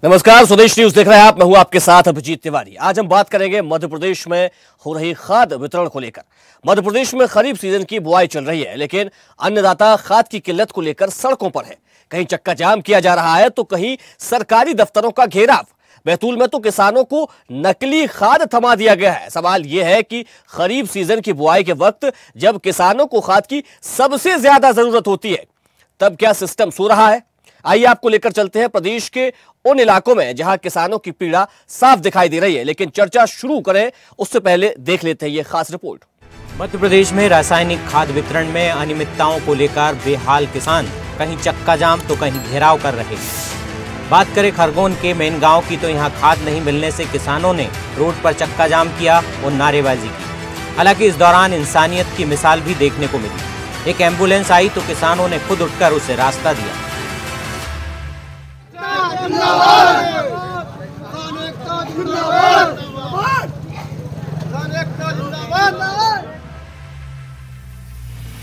नमस्कार, स्वदेश न्यूज देख रहे हैं आप। मैं हूं आपके साथ अभिजीत तिवारी। आज हम बात करेंगे मध्य प्रदेश में हो रही खाद वितरण को लेकर। मध्य प्रदेश में खरीफ सीजन की बुआई चल रही है, लेकिन अन्नदाता खाद की किल्लत को लेकर सड़कों पर है। कहीं चक्का जाम किया जा रहा है तो कहीं सरकारी दफ्तरों का घेराव। बैतूल में तो किसानों को नकली खाद थमा दिया गया है। सवाल यह है कि खरीफ सीजन की बुआई के वक्त जब किसानों को खाद की सबसे ज्यादा जरूरत होती है, तब क्या सिस्टम सो रहा है? आइए आपको लेकर चलते हैं प्रदेश के उन इलाकों में जहां किसानों की पीड़ा साफ दिखाई दे रही है। लेकिन चर्चा शुरू करें उससे पहले देख लेते हैं ये खास रिपोर्ट। मध्य प्रदेश में रासायनिक खाद वितरण में अनियमितताओं को लेकर बेहाल किसान कहीं चक्का जाम तो कहीं घेराव कर रहे हैं। बात करें खरगोन के मेन गांव की तो यहाँ खाद नहीं मिलने से किसानों ने रोड पर चक्का जाम किया और नारेबाजी की। हालांकि इस दौरान इंसानियत की मिसाल भी देखने को मिली। एक एम्बुलेंस आई तो किसानों ने खुद उठकर उसे रास्ता दिया।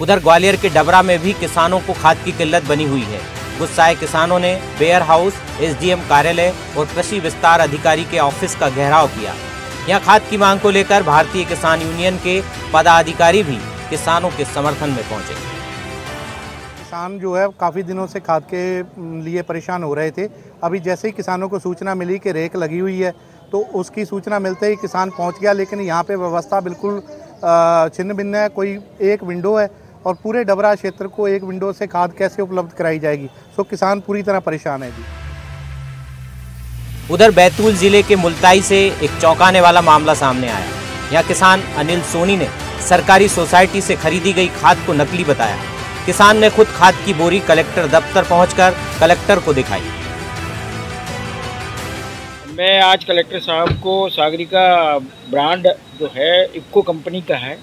उधर ग्वालियर के डबरा में भी किसानों को खाद की किल्लत बनी हुई है। गुस्साए किसानों ने वेयर हाउस, एसडीएम कार्यालय और कृषि विस्तार अधिकारी के ऑफिस का घेराव किया। यहां खाद की मांग को लेकर भारतीय किसान यूनियन के पदाधिकारी भी किसानों के समर्थन में पहुंचे। किसान जो है काफ़ी दिनों से खाद के लिए परेशान हो रहे थे। अभी जैसे ही किसानों को सूचना मिली कि रेक लगी हुई है तो उसकी सूचना मिलते ही किसान पहुंच गया। लेकिन यहाँ पे व्यवस्था बिल्कुल छिन्न भिन्न है। कोई एक विंडो है और पूरे डबरा क्षेत्र को एक विंडो से खाद कैसे उपलब्ध कराई जाएगी। सो किसान पूरी तरह परेशान है जी। उधर बैतूल जिले के मुल्ताई से एक चौंकाने वाला मामला सामने आया। यहाँ किसान अनिल सोनी ने सरकारी सोसाइटी से खरीदी गई खाद को नकली बताया। किसान ने खुद खाद की बोरी कलेक्टर दफ्तर पहुंचकर कलेक्टर को दिखाई। मैं आज कलेक्टर साहब को सागरिका ब्रांड जो है इफ्को कंपनी का है,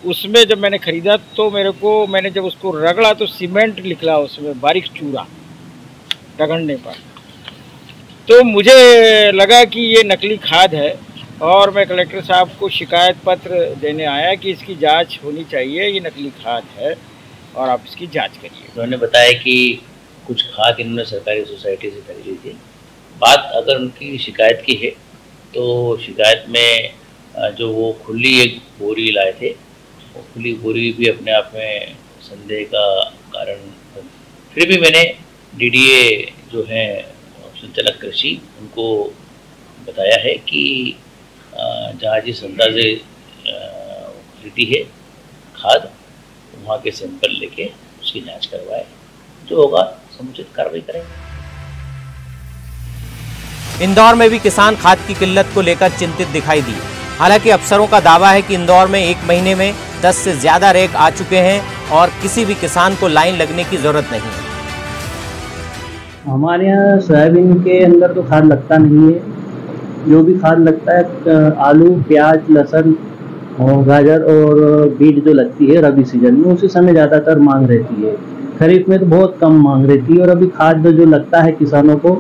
उसमें जब मैंने ख़रीदा तो मैंने जब उसको रगड़ा तो सीमेंट निकला उसमें, बारीक चूरा रगड़ने पर। तो मुझे लगा कि ये नकली खाद है और मैं कलेक्टर साहब को शिकायत पत्र देने आया कि इसकी जांच होनी चाहिए, ये नकली खाद है और आप इसकी जांच करिए। उन्होंने बताया कि कुछ खाद इन्होंने सरकारी सोसाइटी से खरीदी थी। बात अगर उनकी शिकायत की है तो शिकायत में जो वो खुली एक बोरी लाए थे, वो खुली बोरी भी अपने आप में संदेह का कारण। फिर भी मैंने डीडीए जो है संचालक कृषि, उनको बताया है कि जहाँ जिस संस्था से खरीदी है खाद, वहाँ के सैंपल लेके उसकी जांच करवाए, जो होगा समुचित कार्रवाई करेंगे। इंदौर में भी किसान खाद की किल्लत को लेकर चिंतित दिखाई दिए। हालांकि अफसरों का दावा है कि इंदौर में एक महीने में 10 से ज्यादा रैक आ चुके हैं और किसी भी किसान को लाइन लगने की जरूरत नहीं है। हमारे यहाँ सोयाबीन के अंदर तो खाद लगता नहीं है। जो भी खाद लगता है आलू, प्याज, लहसुन और गाजर और बीट जो लगती है रबी सीजन में, उसी समय ज़्यादातर मांग रहती है। खरीफ में तो बहुत कम मांग रहती है। और अभी खाद जो लगता है किसानों को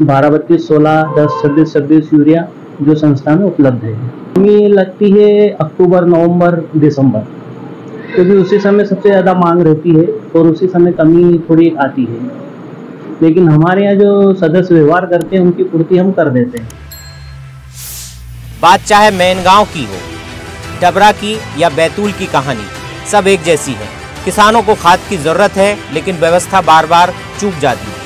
12, 32, 16, 10, 26, 26 यूरिया जो संस्था में उपलब्ध है। कमी लगती है अक्टूबर, नवंबर, दिसंबर, क्योंकि उसी समय सबसे ज़्यादा मांग रहती है और उसी समय कमी थोड़ी आती है। लेकिन हमारे यहाँ जो सदस्य व्यवहार करते हैं उनकी पूर्ति हम कर देते हैं। बात चाहे मेन गांव की हो, डबरा की या बैतूल की कहानी, सब एक जैसी है। किसानों को खाद की जरूरत है, लेकिन व्यवस्था बार बार चूक जाती है।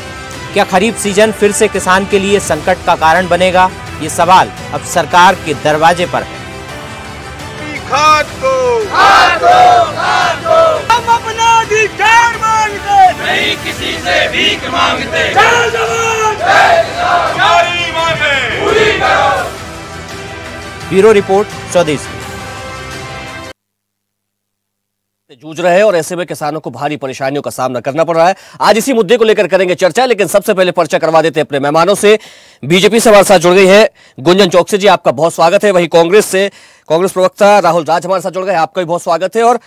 क्या खरीफ सीजन फिर से किसान के लिए संकट का कारण बनेगा? ये सवाल अब सरकार के दरवाजे पर है। खाद को हम अपना अधिकार मांगते, नहीं किसी से भीख मांगते। जय जवान जय किसान, न्याय मांगे पूरी करो। ब्यूरो रिपोर्ट, स्वदेश। जूझ रहे हैं और ऐसे में किसानों को भारी परेशानियों का सामना करना पड़ रहा है। आज इसी मुद्दे को लेकर करेंगे चर्चा, लेकिन सबसे पहले परिचय करवा देते हैं अपने मेहमानों से। बीजेपी से हमारे साथ जुड़ गई है गुंजन चौकसी जी, आपका बहुत स्वागत है। वहीं कांग्रेस से कांग्रेस प्रवक्ता राहुल राज हमारे साथ जुड़ गए, आपका भी बहुत स्वागत है। और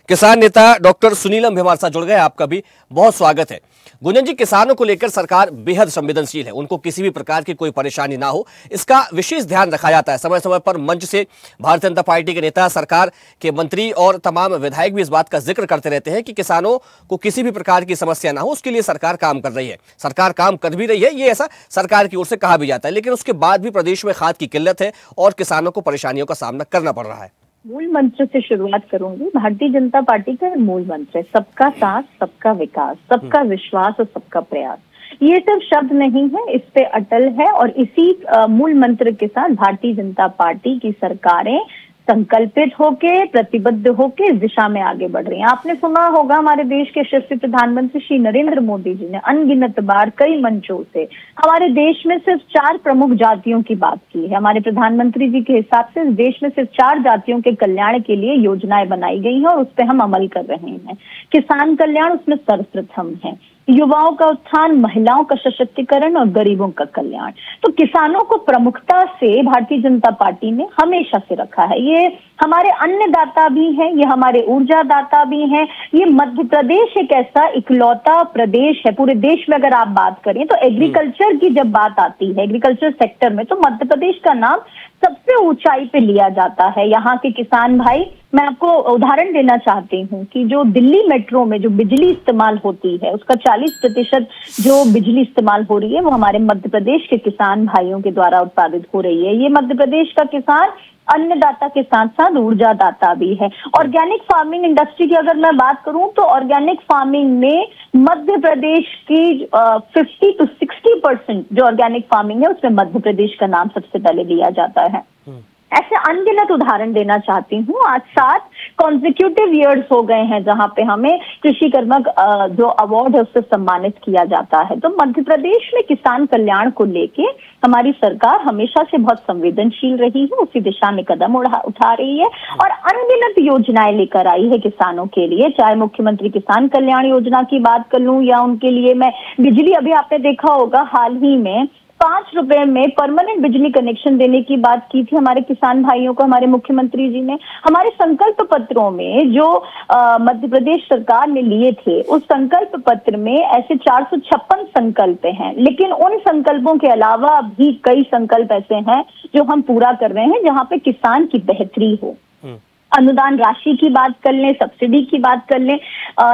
किसान नेता डॉक्टर सुनीलम भी हमारे साथ जुड़ गए, आपका भी बहुत स्वागत है। गुंजन जी, किसानों को लेकर सरकार बेहद संवेदनशील है, उनको किसी भी प्रकार की कोई परेशानी ना हो इसका विशेष ध्यान रखा जाता है। समय समय पर मंच से भारतीय जनता पार्टी के नेता, सरकार के मंत्री और तमाम विधायक भी इस बात का जिक्र करते रहते हैं कि किसानों को किसी भी प्रकार की समस्या ना हो, उसके लिए सरकार काम कर रही है। सरकार काम कर भी रही है, ये ऐसा सरकार की ओर से कहा भी जाता है, लेकिन उसके बाद भी प्रदेश में खाद की किल्लत है और किसानों को परेशानियों का सामना करना पड़ रहा है। मूल मंत्र से शुरुआत करूंगी। भारतीय जनता पार्टी का मूल मंत्र है सबका साथ, सबका विकास, सबका विश्वास और सबका प्रयास। ये सिर्फ शब्द नहीं है, इस पे अटल है और इसी मूल मंत्र के साथ भारतीय जनता पार्टी की सरकारें संकल्पित होके, प्रतिबद्ध होके इस दिशा में आगे बढ़ रही हैं। आपने सुना होगा हमारे देश के यशस्वी प्रधानमंत्री श्री नरेंद्र मोदी जी ने अनगिनत बार कई मंचों से हमारे देश में सिर्फ 4 प्रमुख जातियों की बात की है। हमारे प्रधानमंत्री जी के हिसाब से इस देश में सिर्फ 4 जातियों के कल्याण के लिए योजनाएं बनाई गई हैं और उस पर हम अमल कर रहे हैं। किसान कल्याण उसमें सर्वप्रथम है, युवाओं का उत्थान, महिलाओं का सशक्तिकरण और गरीबों का कल्याण। तो किसानों को प्रमुखता से भारतीय जनता पार्टी ने हमेशा से रखा है। ये हमारे अन्नदाता भी हैं, ये हमारे ऊर्जा दाता भी हैं। ये मध्य प्रदेश एक ऐसा इकलौता प्रदेश है पूरे देश में, अगर आप बात करें तो एग्रीकल्चर की जब बात आती है, एग्रीकल्चर सेक्टर में, तो मध्य प्रदेश का नाम सबसे ऊंचाई पे लिया जाता है। यहाँ के किसान भाई, मैं आपको उदाहरण देना चाहती हूँ कि जो दिल्ली मेट्रो में जो बिजली इस्तेमाल होती है उसका 40% जो बिजली इस्तेमाल हो रही है वो हमारे मध्य प्रदेश के किसान भाइयों के द्वारा उत्पादित हो रही है। ये मध्य प्रदेश का किसान अन्नदाता के साथ साथ ऊर्जा दाता भी है। ऑर्गेनिक फार्मिंग इंडस्ट्री की अगर मैं बात करूं तो ऑर्गेनिक फार्मिंग में मध्य प्रदेश की 50 to 60% जो ऑर्गेनिक फार्मिंग है उसमें मध्य प्रदेश का नाम सबसे पहले लिया जाता है। ऐसे अनगिनत उदाहरण देना चाहती हूँ। आज 7 कॉन्जिक्यूटिव ईयर्स हो गए हैं जहां पे हमें कृषि कर्मक जो अवार्ड है उससे सम्मानित किया जाता है। तो मध्य प्रदेश में किसान कल्याण को लेके हमारी सरकार हमेशा से बहुत संवेदनशील रही है, उसी दिशा में कदम उठा रही है और अनगिनत योजनाएं लेकर आई है किसानों के लिए। चाहे मुख्यमंत्री किसान कल्याण योजना की बात कर लूं या उनके लिए मैं बिजली, अभी आपने देखा होगा हाल ही में 5 रुपए में परमानेंट बिजली कनेक्शन देने की बात की थी हमारे किसान भाइयों को हमारे मुख्यमंत्री जी ने। हमारे संकल्प पत्रों में जो मध्य प्रदेश सरकार ने लिए थे उस संकल्प पत्र में ऐसे 456 संकल्प हैं, लेकिन उन संकल्पों के अलावा भी कई संकल्प ऐसे हैं जो हम पूरा कर रहे हैं जहां पे किसान की बेहतरी हो। अनुदान राशि की बात कर लें, सब्सिडी की बात कर लें,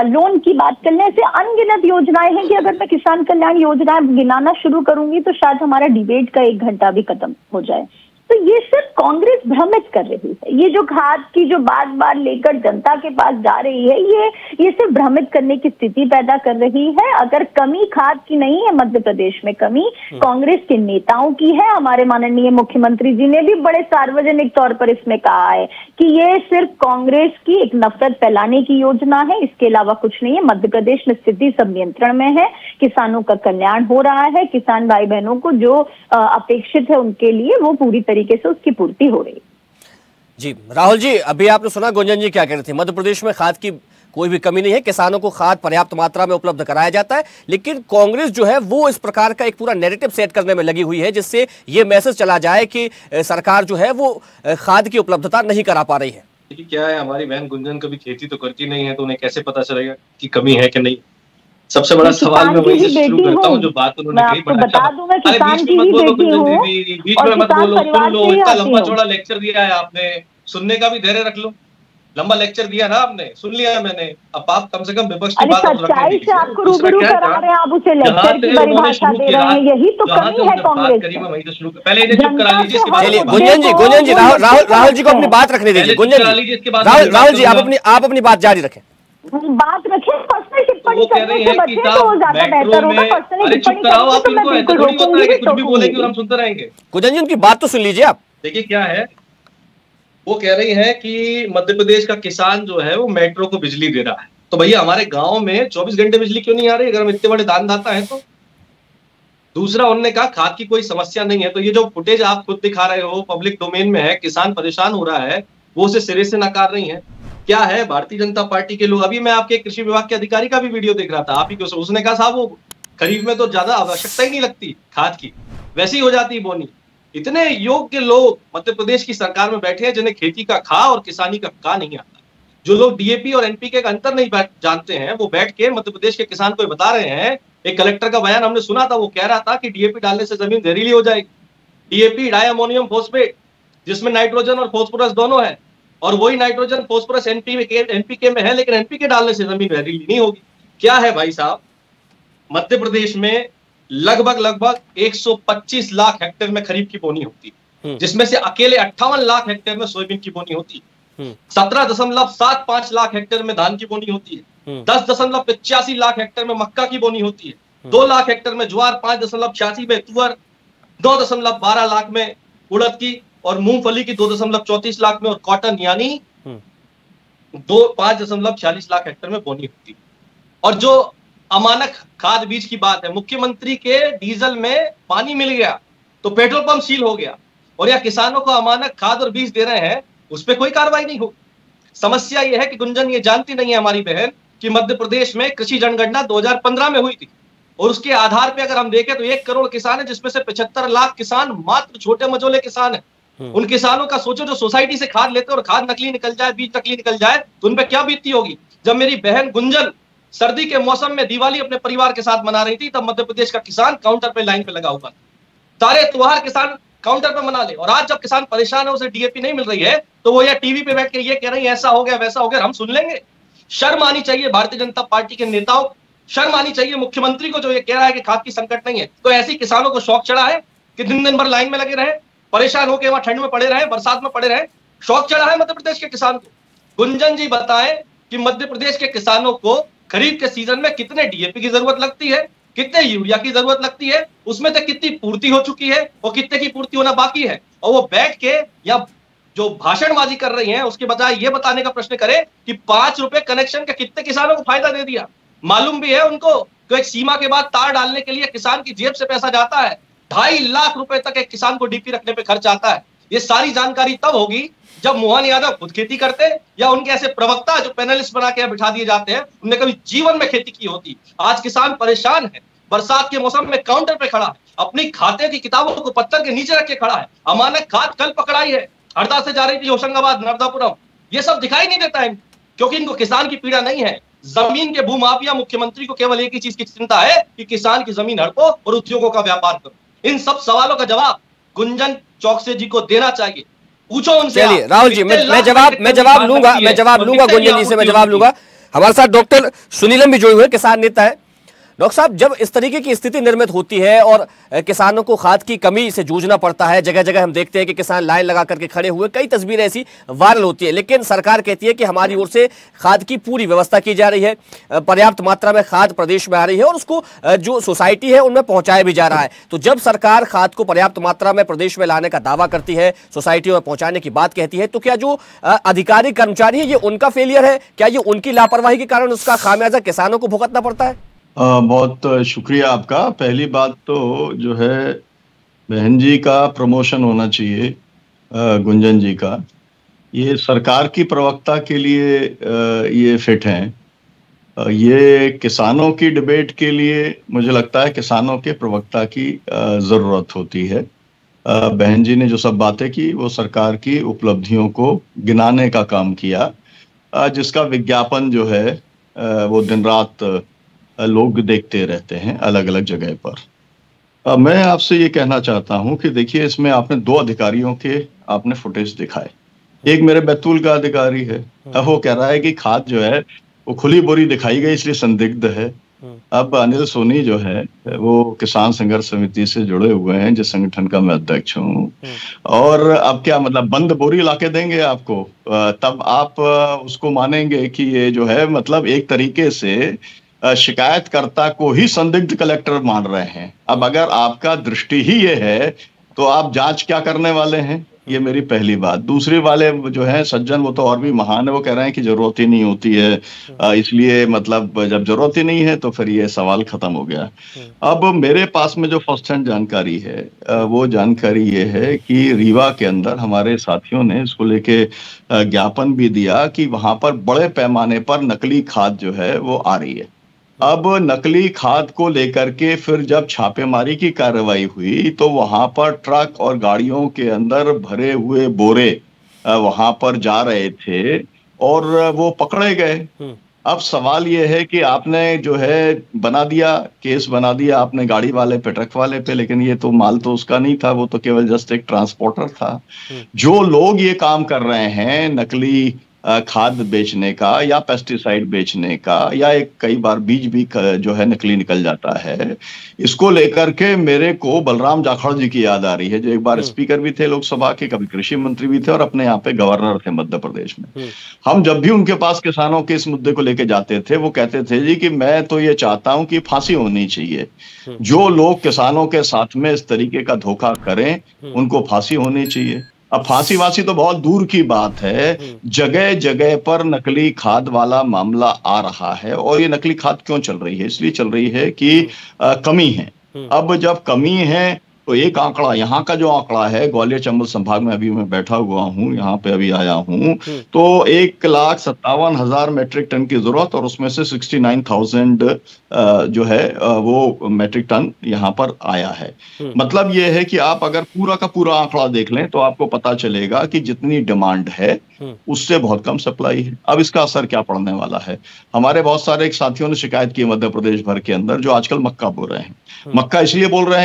लोन की बात कर लें, ऐसे अनगिनत योजनाएं हैं कि अगर मैं किसान कल्याण योजनाएं गिनाना शुरू करूंगी तो शायद हमारा डिबेट का 1 घंटा भी खत्म हो जाए। तो ये सिर्फ कांग्रेस भ्रमित कर रही है। ये जो खाद की जो बार बार लेकर जनता के पास जा रही है ये सिर्फ भ्रमित करने की स्थिति पैदा कर रही है। अगर कमी खाद की नहीं है मध्य प्रदेश में, कमी कांग्रेस के नेताओं की है। हमारे माननीय मुख्यमंत्री जी ने भी बड़े सार्वजनिक तौर पर इसमें कहा है कि ये सिर्फ कांग्रेस की एक नफरत फैलाने की योजना है, इसके अलावा कुछ नहीं है। मध्य प्रदेश में स्थिति सब नियंत्रण में है, किसानों का कल्याण हो रहा है, किसान भाई बहनों को जो अपेक्षित है उनके लिए वो पूरी तरीके से उसकी पूर्ति हो रही। जी राहुल जी, अभी आपने सुना गुंजन जी क्या कह रहे थे, मध्य प्रदेश में खाद की कोई भी कमी नहीं है, किसानों को खाद पर्याप्त मात्रा में उपलब्ध कराया जाता है, लेकिन कांग्रेस जो है वो इस प्रकार का एक पूरा नैरेटिव सेट करने में लगी हुई है जिससे ये मैसेज चला जाए कि सरकार जो है वो खाद की उपलब्धता नहीं करा पा रही है। क्या है, हमारी बहन गुंजन कभी खेती तो करती नहीं है तो उन्हें कैसे पता चलेगा कि कमी है कि नहीं। सबसे बड़ा सवाल मैं वहीं से शुरू करता हूँ जो बात उन्होंने कही। बता दूं मैं किसान की ही बेटी हूँ, बीच में मत बोलो, सुन लो। इतना लंबा चौड़ा लेक्चर दिया है आपने, सुनने का भी धैर्य रख लो। लंबा लेक्चर दिया ना आपने, सुन लिया मैंने। अब आप कम से कम विपक्ष की बात सच्चाई से आपको रूबरू करा रहे हैं, आप उसे लेक्चर की परिभाषा दे रहे हैं, यही तो कमी है कांग्रेस की। पहले इन्हें चुप करा लीजिए। चलिए गुंजन जी राहुल जी को अपनी बात रखने दीजिए। गुंजन जी, राहुल जी आप अपनी बात जारी रखें। बात रखें, पर्सनल टिप्पणी करने से बचे तो ज्यादा बेहतर होगा। पर्सनल टिप्पणी करेंगे तो मैं बिल्कुल रोकूंगी, कुछ भी बोलेंगे और हम सुनते रहेंगे। गुंजन जी उनकी बात तो सुन लीजिए आप। देखिए क्या है, वो कह रही है कि मध्य प्रदेश का किसान जो है वो मेट्रो को बिजली दे रहा है। तो भैया हमारे गांव में 24 घंटे बिजली क्यों नहीं आ रही अगर हम इतने बड़े दानदाता हैं तो। दूसरा, उन्होंने कहा खाद की कोई समस्या नहीं है। तो ये जो फुटेज आप खुद दिखा रहे हो पब्लिक डोमेन में है, किसान परेशान हो रहा है, वो उसे सिरे से नकार रही है। क्या है, भारतीय जनता पार्टी के लोग, अभी मैं आपके कृषि विभाग के अधिकारी का भी वीडियो देख रहा था, आप ही को, उसने कहा साहब वो खरीफ में तो ज्यादा आवश्यकता ही नहीं लगती खाद की, वैसे ही हो जाती बोनी। इतने योग्य लोग मध्य प्रदेश की सरकार में बैठे हैं जिन्हें खेती का खा और किसानी का का नहीं आता। जो लोग डीएपी और एनपीके का अंतर नहीं जानते हैं वो बैठ के मध्य प्रदेश के किसान को बता रहे हैं एक कलेक्टर का बयान हमने सुना था, वो कह रहा था कि डीएपी डालने से जमीन जहरीली हो जाएगी। डीएपी डाई अमोनियम फॉस्फेट, जिसमें नाइट्रोजन और फॉस्फोरस दोनों है, और वही नाइट्रोजन फॉस्फोरस एनपीके में है, लेकिन एनपीके डालने से जमीन जहरीली नहीं होगी। क्या है भाई साहब, मध्य प्रदेश में लगभग 125 लाख हेक्टेयर में खरीफ की बोनी होती है, जिसमें से अकेले 58 लाख हेक्टेयर में सोयाबीन की बोनी होती है, 17.75 लाख हेक्टेयर में धान की बोनी होती है, 10.85 लाख हेक्टेयर में मक्का की बोनी होती है, 2 लाख हेक्टेयर में ज्वार, 5.86 में तुअर, 2.12 लाख में उड़द की, और मूंगफली की 2.34 लाख में, और कॉटन यानी 5.46 लाख हेक्टेयर में बोनी होती है। और जो अमानक खाद बीज की बात है, मुख्यमंत्री के डीजल में पानी मिल गया तो पेट्रोल पंप सील हो गया, और या किसानों को अमानक खाद और बीज दे रहे हैं, उस पर कोई कार्रवाई नहीं होगी। समस्या यह है कि गुंजन ये जानती नहीं है हमारी बहन कि मध्य प्रदेश में कृषि जनगणना 2015 में हुई थी, और उसके आधार पे अगर हम देखें तो 1 करोड़ किसान है, जिसमें से 75 लाख किसान मात्र छोटे मझोले किसान है। उन किसानों का सोचो जो सोसाइटी से खाद लेते हैं और खाद नकली निकल जाए, बीज नकली निकल जाए, तो उन पे क्या बीतती होगी। जब मेरी बहन गुंजन सर्दी के मौसम में दिवाली अपने परिवार के साथ मना रही थी, तब मध्य प्रदेश का किसान काउंटर पे लाइन पे लगा हुआ था। सारे त्योहार किसान काउंटर पे मना ले, और आज जब किसान परेशान है, उसे डीएपी नहीं मिल रही है, तो वो या टीवी पे बैठ के ये कह रही है ऐसा हो गया वैसा हो गया, हम सुन लेंगे। शर्म आनी चाहिए भारतीय जनता पार्टी के नेताओं, शर्म आनी चाहिए मुख्यमंत्री को जो ये कह रहा है कि खाद की संकट नहीं है। तो ऐसी किसानों को शौक चढ़ा है कि दिन भर लाइन में लगे रहे, परेशान होकर वहां ठंड में पड़े रहे, बरसात में पड़े रहे, शौक चढ़ा है मध्य प्रदेश के किसान को। गुंजन जी बताएं कि मध्य प्रदेश के किसानों को खरीफ के सीजन में कितने डीएपी की जरूरत लगती है, कितने यूरिया की जरूरत लगती है, उसमें से कितनी पूर्ति हो चुकी है और कितने की पूर्ति होना बाकी है। और वो बैठ के या जो भाषणबाजी कर रही हैं, उसके बजाय ये बताने का प्रश्न करें कि 5 रुपए कनेक्शन का कितने किसानों को फायदा दे दिया। मालूम भी है उनको कि एक सीमा के बाद तार डालने के लिए किसान की जेब से पैसा जाता है, 2.5 लाख रुपए तक एक किसान को डीपी रखने पे खर्च आता है। ये सारी जानकारी तब होगी जब मोहन यादव खुद खेती करते, या उनके ऐसे प्रवक्ता जो पैनलिस्ट बना के बिठा दिए जाते हैं, उन्होंने कभी जीवन में खेती की होती। आज किसान परेशान है, बरसात के मौसम में काउंटर पे खड़ा है, अपनी खाते की किताबों को पत्थर के नीचे रख के खड़ा है। अमानक खाद कल पकड़ाई है, हरदा से जा रही थी होशंगाबाद नर्मदापुरम। ये सब दिखाई नहीं देता है, क्योंकि इनको किसान की पीड़ा नहीं है। जमीन के भूमाफिया मुख्यमंत्री को केवल एक ही चीज की चिंता है कि किसान की जमीन हड़पो और उद्योगों का व्यापार करो। इन सब सवालों का जवाब गुंजन चौकसे जी को देना चाहिए। पूछो उनसे। चलिए राहुल जी, मैं जवाब लूंगा गुंजन जी से, मैं जवाब लूंगा। हमारे साथ डॉक्टर सुनीलम भी जुड़े हुए, किसान नेता है। डॉक्टर साहब, जब इस तरीके की स्थिति निर्मित होती है और किसानों को खाद की कमी से जूझना पड़ता है, जगह जगह हम देखते हैं कि किसान लाइन लगा करके खड़े हुए, कई तस्वीरें ऐसी वायरल होती है, लेकिन सरकार कहती है कि हमारी ओर से खाद की पूरी व्यवस्था की जा रही है, पर्याप्त मात्रा में खाद प्रदेश में आ रही है और उसको जो सोसाइटी है उनमें पहुंचाया भी जा रहा है। तो जब सरकार खाद को पर्याप्त मात्रा में प्रदेश में लाने का दावा करती है, सोसाइटियों में पहुंचाने की बात कहती है, तो क्या जो अधिकारी कर्मचारी है ये उनका फेलियर है? क्या ये उनकी लापरवाही के कारण उसका खामियाजा किसानों को भुगतना पड़ता है? बहुत शुक्रिया आपका। पहली बात तो जो है बहन जी का प्रमोशन होना चाहिए, गुंजन जी का। ये सरकार की प्रवक्ता के लिए ये फिट हैं। ये किसानों की डिबेट के लिए मुझे लगता है किसानों के प्रवक्ता की ज़रूरत होती है। बहन जी ने जो सब बातें की वो सरकार की उपलब्धियों को गिनाने का काम किया, जिसका विज्ञापन जो है वो दिन रात लोग देखते रहते हैं अलग अलग जगह पर। मैं आपसे ये कहना चाहता हूं कि देखिए, इसमें आपने 2 अधिकारियों के आपने फुटेज दिखाए। एक मेरे बैतूल का अधिकारी है, वो कह रहा है कि खाद जो है वो खुली बोरी दिखाई गई इसलिए संदिग्ध है। अब अनिल सोनी जो है वो किसान संघर्ष समिति से जुड़े हुए हैं, जिस संगठन का मैं अध्यक्ष हूँ, और अब क्या मतलब बंद बोरी लाके देंगे आपको, तब आप उसको मानेंगे कि ये जो है मतलब एक तरीके से शिकायतकर्ता को ही संदिग्ध कलेक्टर मान रहे हैं। अब अगर आपका दृष्टि ही ये है तो आप जांच क्या करने वाले हैं, ये मेरी पहली बात। दूसरी वाले जो है सज्जन, वो तो और भी महान है, वो कह रहे हैं कि जरूरत ही नहीं होती है, इसलिए मतलब जब जरूरत ही नहीं है तो फिर ये सवाल खत्म हो गया। अब मेरे पास में जो फर्स्ट हैंड जानकारी है वो जानकारी ये है कि रीवा के अंदर हमारे साथियों ने इसको लेके ज्ञापन भी दिया कि वहां पर बड़े पैमाने पर नकली खाद जो है वो आ रही है। अब नकली खाद को लेकर के फिर जब छापेमारी की कार्रवाई हुई तो वहां पर ट्रक और गाड़ियों के अंदर भरे हुए बोरे वहां पर जा रहे थे और वो पकड़े गए। अब सवाल ये है कि आपने जो है बना दिया, केस बना दिया आपने गाड़ी वाले पे, ट्रक वाले पे, लेकिन ये तो माल तो उसका नहीं था, वो तो केवल जस्ट एक ट्रांसपोर्टर था। जो लोग ये काम कर रहे हैं नकली खाद बेचने का या पेस्टिसाइड बेचने का, या एक कई बार बीज भी जो है नकली निकल जाता है, इसको लेकर के मेरे को बलराम जाखड़ जी की याद आ रही है, जो एक बार स्पीकर भी थे लोकसभा के, कभी कृषि मंत्री भी थे और अपने यहाँ पे गवर्नर थे मध्य प्रदेश में। हम जब भी उनके पास किसानों के इस मुद्दे को लेके जाते थे, वो कहते थे जी कि मैं तो ये चाहता हूं कि फांसी होनी चाहिए, जो लोग किसानों के साथ में इस तरीके का धोखा करें उनको फांसी होनी चाहिए। अब फांसी वासी तो बहुत दूर की बात है, जगह जगह पर नकली खाद वाला मामला आ रहा है। और ये नकली खाद क्यों चल रही है? इसलिए चल रही है कि कमी है। अब जब कमी है तो एक आंकड़ा, यहाँ का जो आंकड़ा है, ग्वालियर चंबल संभाग में अभी मैं बैठा हुआ हूँ, यहाँ पे अभी आया हूँ, तो 1,57,000 मेट्रिक टन की जरूरत और उसमें से 69,000 जो है वो मेट्रिक टन यहाँ पर आया है। मतलब ये है कि आप अगर पूरा का पूरा आंकड़ा देख लें तो आपको पता चलेगा कि जितनी डिमांड है उससे बहुत कम सप्लाई है। अब इसका असर क्या पड़ने वाला है? हमारे बहुत सारे साथियों ने शिकायत की मध्य प्रदेश भर के अंदर, जो आजकल मक्का बो रहे हैं। मक्का इसलिए बोल रहे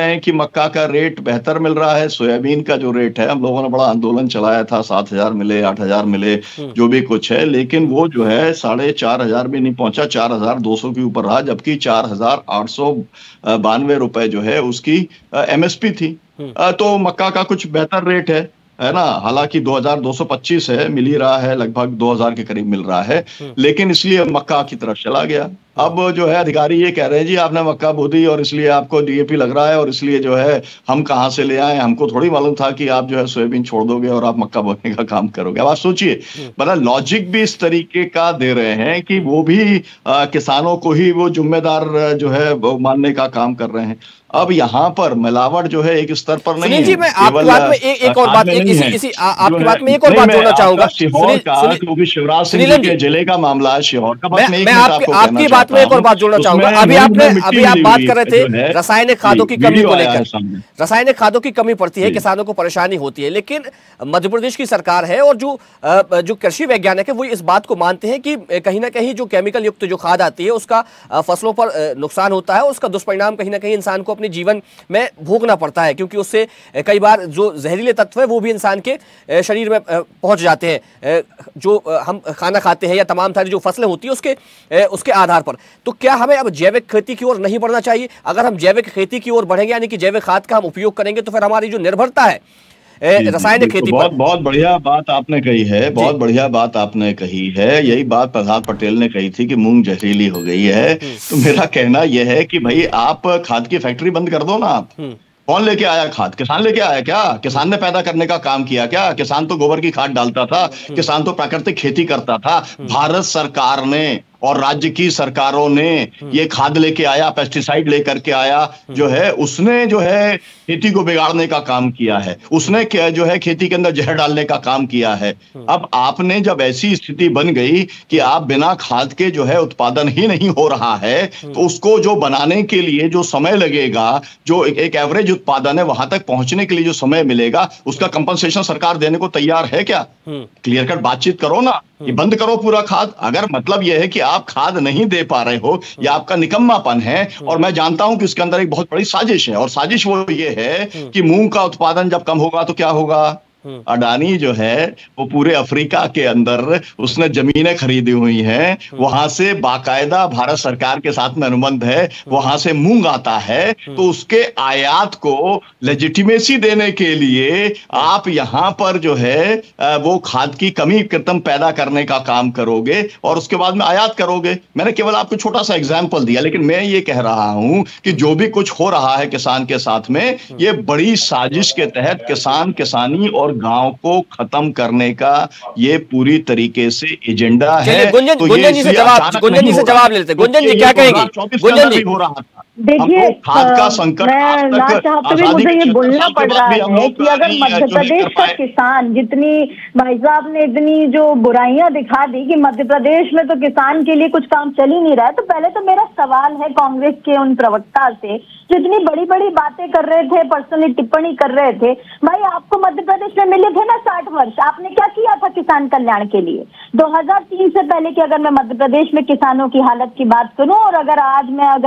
हैं कि मक्का का रेट बेहतर मिल रहा है। सोयाबीन का जो रेट है, हम लोगों ने बड़ा आंदोलन चलाया था, 7,000 मिले, 8,000 मिले, जो भी कुछ है, लेकिन वो जो है 4,500 भी नहीं पहुंचा, 4,200 के ऊपर रहा, जबकि 4,892 रुपए जो है उसकी MSP थी। तो मक्का का कुछ बेहतर रेट है ना, हालांकि 2,225 है, मिल ही रहा है, लगभग 2,000 के करीब मिल रहा है, लेकिन इसलिए मक्का की तरफ चला गया। अब जो है अधिकारी ये कह रहे हैं जी आपने मक्का बो दी और इसलिए आपको DAP लग रहा है, और इसलिए जो है हम कहाँ से ले आए, हमको थोड़ी मालूम था कि आप जो है सोयाबीन छोड़ दोगे और आप मक्का बोने का काम करोगे। अब आप सोचिए, मतलब लॉजिक भी इस तरीके का दे रहे हैं कि वो भी किसानों को ही वो जिम्मेदार जो है वो मानने का काम कर रहे हैं। अब यहाँ पर मिलावट जो है एक स्तर पर नहीं है। जी, मैं आपकी बात में एक और बात, आपकी बात में एक और बात जोड़ना चाहूंगा। क्योंकि शिवराज सिंह के जिले का मामला है शिहोर का, मैं आपकी बात में एक और बात जोड़ना चाहूंगा। अभी आप बात कर रहे थे रासायनिक खादों की कमी को लेकर। रासायनिक खादों की कमी पड़ती है, किसानों को परेशानी होती है, लेकिन मध्य प्रदेश की सरकार है और जो कृषि वैज्ञानिक है वो इस बात को मानते हैं कि कहीं ना कहीं जो केमिकल युक्त जो खाद आती है उसका फसलों पर नुकसान होता है, उसका दुष्परिणाम कहीं ना कहीं इंसान को अपने जीवन में भोगना पड़ता है, क्योंकि उससे कई बार जो जहरीले तत्व है वो भी इंसान के शरीर में पहुंच जाते हैं, जो हम खाना खाते हैं या तमाम सारी जो फसलें होती है उसके आधार पर। तो क्या हमें अब जैविक खेती की ओर नहीं बढ़ना चाहिए? अगर हम जैविक खेती की ओर बढ़ेंगे, यानी कि जैविक खाद का हम उपयोग करेंगे, तो फिर हमारी जो निर्भरता है रासायनिक खेती पर। बहुत बढ़िया बात आपने कही है, बहुत बढ़िया बात आपने कही है। यही बात प्रहलाद पटेल ने कही थी कि मूंग जहरीली हो गई है। तो मेरा कहना यह है कि भाई आप खाद की फैक्ट्री बंद कर दो ना। आप कौन लेके आया खाद? किसान लेके आया क्या? किसान ने पैदा करने का काम किया क्या? किसान तो गोबर की खाद डालता था, किसान तो प्राकृतिक खेती करता था। भारत सरकार ने और राज्य की सरकारों ने ये खाद लेके आया, पेस्टिसाइड लेकर के आया, जो है उसने जो है खेती को बिगाड़ने का काम किया है, उसने जो है खेती के अंदर जहर डालने का काम किया है। अब आपने जब ऐसी स्थिति बन गई कि आप बिना खाद के जो है उत्पादन ही नहीं हो रहा है, तो उसको जो बनाने के लिए जो समय लगेगा, जो एक एवरेज उत्पादन है वहां तक पहुंचने के लिए जो समय मिलेगा, उसका कंपनसेशन सरकार देने को तैयार है क्या? क्लियर कट बातचीत करो ना, ये बंद करो पूरा खाद। अगर मतलब यह है कि आप खाद नहीं दे पा रहे हो, या आपका निकम्मापन है, और मैं जानता हूं कि इसके अंदर एक बहुत बड़ी साजिश है, और साजिश वो ये है कि मूंग का उत्पादन जब कम होगा तो क्या होगा? अडानी जो है वो पूरे अफ्रीका के अंदर उसने जमीनें खरीदी हुई हैं, वहां से बाकायदा भारत सरकार के साथ में अनुबंध है, वहां से मूंग आता है, तो उसके आयात को लेजिटिमेसी देने के लिए आप यहां पर जो है वो खाद की कमी कृत्रिम पैदा करने का काम करोगे और उसके बाद में आयात करोगे। मैंने केवल आपको छोटा सा एग्जाम्पल दिया, लेकिन मैं ये कह रहा हूं कि जो भी कुछ हो रहा है किसान के साथ में, ये बड़ी साजिश के तहत किसान, किसानी और गांव को खत्म करने का ये पूरी तरीके से एजेंडा है। गुंजन जी से जवाब लेते हैं। गुंजन जी क्या कहेंगे? गुंजन जी हो रहा था। देखिए, खाद का संकट मैं ना चाहते हुए मुझे ये बोलना पड़ रहा है कि अगर मध्य प्रदेश का किसान जितनी, भाई साहब ने इतनी जो बुराइयां दिखा दी कि मध्य प्रदेश में तो किसान के लिए कुछ काम चल ही नहीं रहा है, तो पहले तो मेरा सवाल है कांग्रेस के उन प्रवक्ता से जो इतनी बड़ी बड़ी बातें कर रहे थे, पर्सनली टिप्पणी कर रहे थे। भाई आपको मध्य प्रदेश में मिले थे ना 60 वर्ष, आपने क्या किया था किसान कल्याण के लिए? 2003 से पहले की अगर मैं मध्य प्रदेश में किसानों की हालत की बात करूं और अगर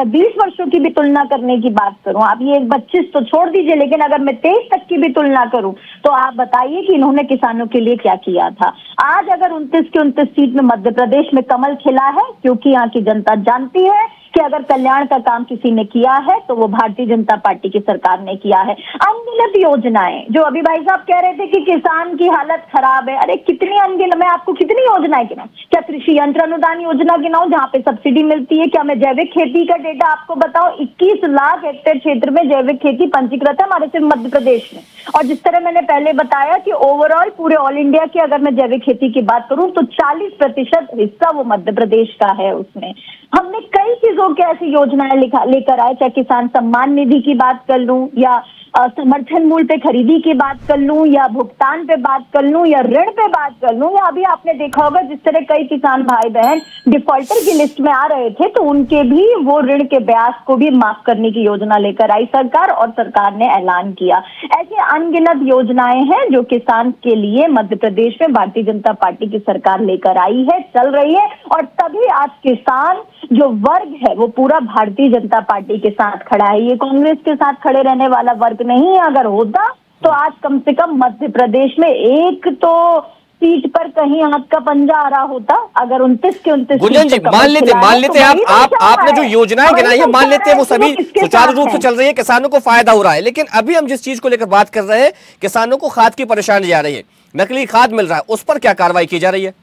20 वर्षों की भी तुलना करने की बात करूं, आप ये 25 तो छोड़ दीजिए, लेकिन अगर मैं 23 तक की भी तुलना करूं तो आप बताइए कि इन्होंने किसानों के लिए क्या किया था। आज अगर 29 की 29 सीट में मध्य प्रदेश में कमल खिला है, क्योंकि यहाँ की जनता जानती है कि अगर कल्याण का काम किसी ने किया है तो वो भारतीय जनता पार्टी की सरकार ने किया है। अनगिनत योजनाएं जो अभी भाई साहब कह रहे थे कि किसान की हालत खराब है, अरे कितनी अनगिनत, मैं आपको कितनी योजनाएं गिनाऊं? क्या कृषि यंत्र अनुदान योजना गिनाऊं जहां पे सब्सिडी मिलती है? क्या मैं जैविक खेती का डेटा आपको बताऊं? 21 लाख हेक्टेयर क्षेत्र में जैविक खेती पंजीकृत है हमारे सिर्फ मध्य प्रदेश में। और जिस तरह मैंने पहले बताया कि ओवरऑल पूरे ऑल इंडिया की अगर मैं जैविक खेती की बात करूं तो 40% हिस्सा वो मध्य प्रदेश का है। उसमें हमने कई चीजों की ऐसी योजनाएं लेकर आए, चाहे किसान सम्मान निधि की बात कर लूं या समर्थन मूल्य पे खरीदी की बात कर लूं या भुगतान पे बात कर लूं या ऋण पे बात कर लूं, या अभी आपने देखा होगा जिस तरह कई किसान भाई बहन डिफॉल्टर की लिस्ट में आ रहे थे तो उनके भी वो ऋण के ब्याज को भी माफ करने की योजना लेकर आई सरकार और सरकार ने ऐलान किया। ऐसे अनगिनत योजनाएं हैं जो किसान के लिए मध्य प्रदेश में भारतीय जनता पार्टी की सरकार लेकर आई है, चल रही है। और तभी आज किसान जो वर्ग है वो पूरा भारतीय जनता पार्टी के साथ खड़ा है, ये कांग्रेस के साथ खड़े रहने वाला वर्ग नहीं है। अगर होता तो आज कम से कम मध्य प्रदेश में एक तो सीट पर कहीं हाथ का पंजा आ रहा होता। अगर 29 के 29 गुंजन जी मान लेते आपने जो योजनाएं गिनाई है, मान लेते हैं वो सभी सुचारू रूप से चल रही है, किसानों को फायदा हो रहा है। लेकिन अभी हम जिस चीज को लेकर बात कर रहे हैं, किसानों को खाद की परेशानी आ रही है, नकली खाद मिल रहा है, उस पर क्या कार्रवाई की जा रही है?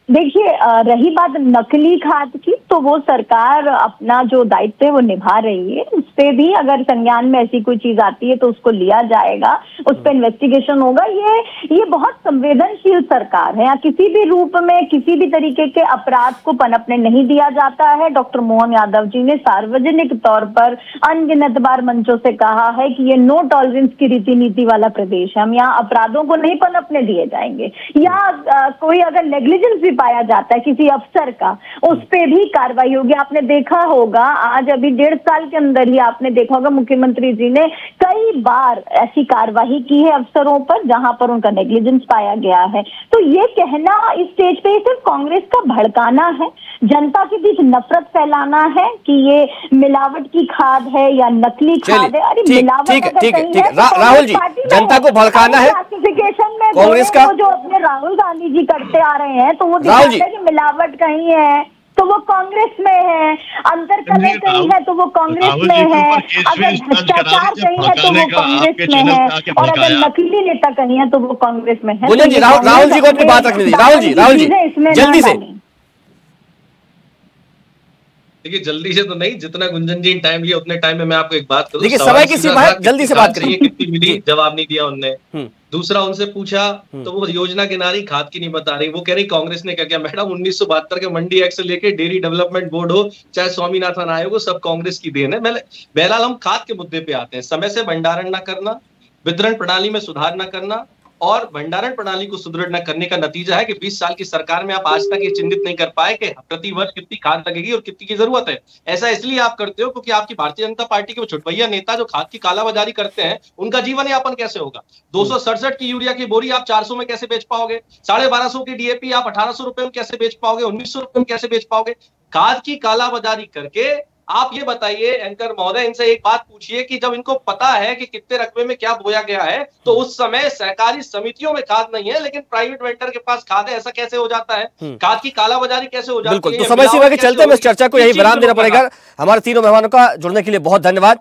देखिए, रही बात नकली खाद की, तो वो सरकार अपना जो दायित्व है वो निभा रही है। उस पे भी अगर संज्ञान में ऐसी कोई चीज आती है तो उसको लिया जाएगा, उस पर इन्वेस्टिगेशन होगा। ये बहुत संवेदनशील सरकार है, यहाँ किसी भी रूप में किसी भी तरीके के अपराध को पनपने नहीं दिया जाता है। डॉक्टर मोहन यादव जी ने सार्वजनिक तौर पर अनगिनत बार मंचों से कहा है कि ये नो टॉलरेंस की रीति नीति वाला प्रदेश है, हम यहाँ अपराधों को नहीं पनपने दिए जाएंगे। या कोई अगर नेग्लिजेंस भी पाया जाता है किसी अफसर का, उस पे भी कार्रवाई होगी। आपने देखा होगा आज अभी 1.5 साल के अंदर ही आपने देखा होगा मुख्यमंत्री जी ने कई बार ऐसी कार्रवाई की है अफसरों पर जहां पर उनका नेग्लिजेंस पाया गया है। तो ये कहना इस स्टेज पे सिर्फ कांग्रेस का भड़काना है, जनता के बीच नफरत फैलाना है कि ये मिलावट की खाद है या नकली खाद है। अरे मिलावट ठीक राहुल जी, जनता को भड़काना है क्लासिफिकेशन में कांग्रेस का, जो अपने राहुल गांधी जी करते आ रहे हैं तो वो राहुल जी कि मिलावट कहीं है तो वो कांग्रेस में है, अंतर कहीं कहीं है तो वो कांग्रेस में है, अगर भ्रष्टाचार कहीं है तो वो कांग्रेस में है, और अगर नकली नेता कहीं है तो वो कांग्रेस में है। गुंजन जी, राहुल जी को अपनी बात रखने दीजिए। राहुल जी जल्दी से। देखिए जल्दी से तो नहीं, जितना गुंजन जी टाइम लिया उतने टाइम में मैं आपको एक बात करूं। देखिए समय की सीमा है, जल्दी से बात करिए। कितनी मिली, जवाब नहीं दिया उनने। दूसरा उनसे पूछा तो वो योजना के नारी खाद की नहीं बता रही। वो कह रही कांग्रेस ने क्या किया। मैडम 1972 के मंडी एक्ट से लेके डेयरी डेवलपमेंट बोर्ड हो चाहे स्वामीनाथन आयोग हो, सब कांग्रेस की देन है। बहरहाल हम खाद के मुद्दे पे आते हैं। समय से भंडारण न करना, वितरण प्रणाली में सुधार न करना और भंडारण प्रणाली को सुदृढ़ न करने का नतीजा है कि 20 साल की सरकार में आप आज तक ये चिन्हित नहीं कर पाए कि प्रति वर्ष कितनी खाद लगेगी और कितनी की जरूरत है। ऐसा इसलिए आप करते हो क्योंकि आपकी भारतीय जनता पार्टी के वो छुटभैया नेता जो खाद की कालाबाजारी करते हैं उनका जीवन यापन कैसे होगा। 267 की यूरिया की बोरी आप 400 में कैसे बेच पाओगे? 1250 की डीएपी आप 1800 रुपए में कैसे बेच पाओगे? 1900 रुपए में कैसे बेच पाओगे? खाद की कालाबाजारी करके आप ये बताइए एंकर महोदय, इनसे एक बात पूछिए कि जब इनको पता है कि कितने रकबे में क्या बोया गया है तो उस समय सहकारी समितियों में खाद नहीं है लेकिन प्राइवेट वेंडर के पास खाद है, ऐसा कैसे हो जाता है? खाद की कालाबाजारी कैसे हो जाती है? बिल्कुल, तो समय सीमा के चलते हमें इस चर्चा को यही विराम देना पड़ेगा। हमारे तीनों मेहमानों का जुड़ने के लिए बहुत धन्यवाद।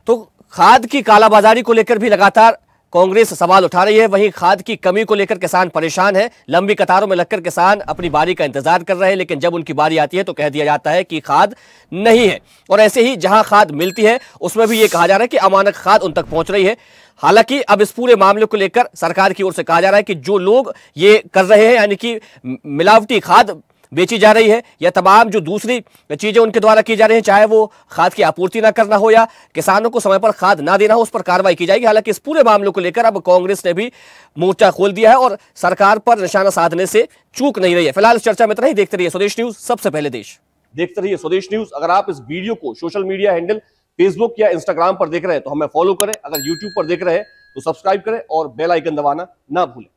तो खाद की कालाबाजारी को लेकर भी लगातार कांग्रेस सवाल उठा रही है, वहीं खाद की कमी को लेकर किसान परेशान है। लंबी कतारों में लगकर किसान अपनी बारी का इंतजार कर रहे हैं, लेकिन जब उनकी बारी आती है तो कह दिया जाता है कि खाद नहीं है। और ऐसे ही जहां खाद मिलती है उसमें भी ये कहा जा रहा है कि अमानक खाद उन तक पहुंच रही है। हालांकि अब इस पूरे मामले को लेकर सरकार की ओर से कहा जा रहा है कि जो लोग ये कर रहे हैं यानी कि मिलावटी खाद बेची जा रही है या तमाम जो दूसरी चीजें उनके द्वारा की जा रही हैं, चाहे वो खाद की आपूर्ति ना करना हो या किसानों को समय पर खाद ना देना हो, उस पर कार्रवाई की जाएगी। हालांकि इस पूरे मामले को लेकर अब कांग्रेस ने भी मोर्चा खोल दिया है और सरकार पर निशाना साधने से चूक नहीं रही है। फिलहाल इस चर्चा में इतना ही। देखते रहिए स्वदेश न्यूज, सबसे पहले देश। देखते रहिए स्वदेश न्यूज। अगर आप इस वीडियो को सोशल मीडिया हैंडल फेसबुक या इंस्टाग्राम पर देख रहे हैं तो हमें फॉलो करें। अगर यूट्यूब पर देख रहे हैं तो सब्सक्राइब करें और बेल आइकन दबाना ना भूलें।